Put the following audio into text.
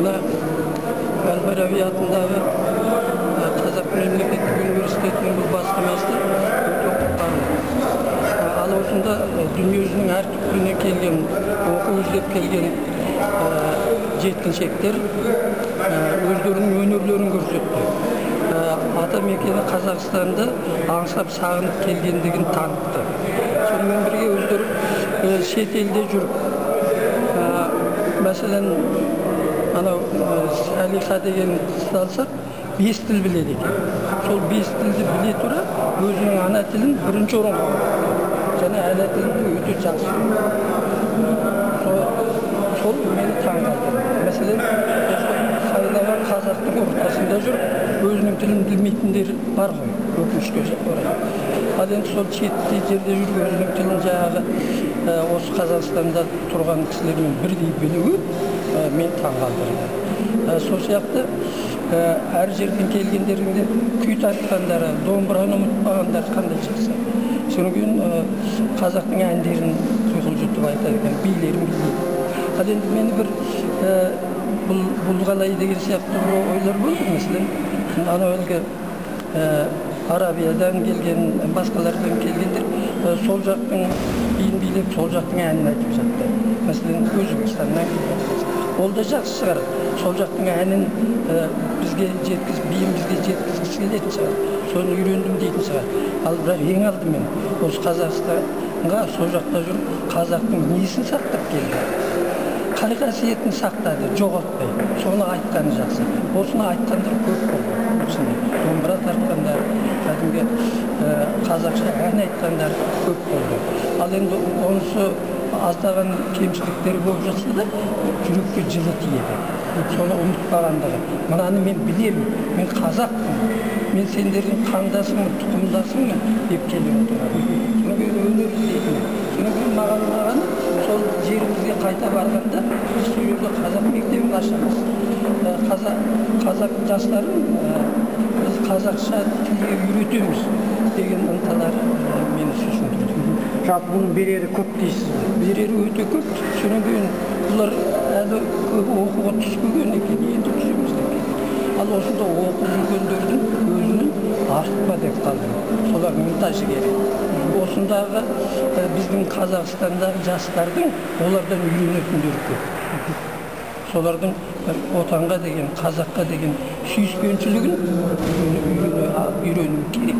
Mına Al-Farabi atınдағы Қазақ мемлекеттік университетінің бұл бастамасы өте құптарлы. Ал осында дүниежүзінің әр түкпірінен келген, оқу іздеп келген жеткіншектер өздерінің өнерлерін көрсетті. Атамекені Қазақстанды аңсап сағынып келгендігін танытты. Сонымен бірге өздері шет елде жүріп, мәселен, Салиха деген алсақ, 5 тіл біледі екен. Сол 5 тілді біле тұра, өзінің ана тілін бірінші орынға қойды. Және ана тілін өте жақсы. Сол мені таңғалдырды. Мәселен, сайлаған қазақтың ортасында жүріп, өзінің тілін білмейтіндер бар ғой, өкінішке орай. Ал енді сол шетте жерде жүріп, өзінің тілін жаңағы осы Қазақстанда тұрған кісілермен бірдей білуі мен таңғалдырды. Сол сияқты әр жерден келгендерінде күй тартқандары, домбыраны ұмытпағандар қандай шықса. Содан кейін қазақтың әндерін құйқылжытып айтады екен, билерін білмейді. Ал енді мені бір бұл қалай деген сияқты ойлар болды. Мәселен, әлгі Арабиядан келген, басқалардан келгендер сол жақтың биін билеп, сол жақтың әнін айтып жатты. Мәселен, Өзбекстаннан келген. Ол да жақсы шығар. Сол жақтың әнін бізге жеткізіп, биін бізге жеткізгісі келетін шығар. Соны үйрендім дейтін шығар. Ал бірақ ең алдымен осы Қазақстанға сол жақта жүріп, қазақтың несін сақтап келді. Қай қасиетін сақтады, жоғалтпай. Соны айтқаны жақсы. Осыны айтқандар көп болды. Домбыра тартқандар, кәдімгі қазақша ән айтқандар көп болды. Ал енді онысы аздаған кемшіліктері болып жатса да, жүрекке жылы тиеді. Соны ұмытпағандығы. Мынаны мен білемін, мен қазақпын, мен сендердің қандасымын, тұқымдасымын деп келіп отырады. Соны кейін өнер іздейтін. Соны кейін маған сол жерімізге қайта барғанда, біз сол жерде қазақ мектебін ашамыз. Қазақ жастарын біз қазақша тілге үйретеміз деген ынталары мені сүйсіндірді. Жалпы бұның берері көп дейсіз. Берері өте көп. Содан кейін бұлар әлі көп оқуға түспеген екен, енді түсеміз деп келді. Ал осында оқып жүргендердің өзінің артпа деп қалды. Солардың ынтасы керек. Осындағы біздің Қазақстандағы жастардың олардан үйренетіндері көп. Солардың отанға деген, қазаққа деген сүйіспеншілігін үйрену керек.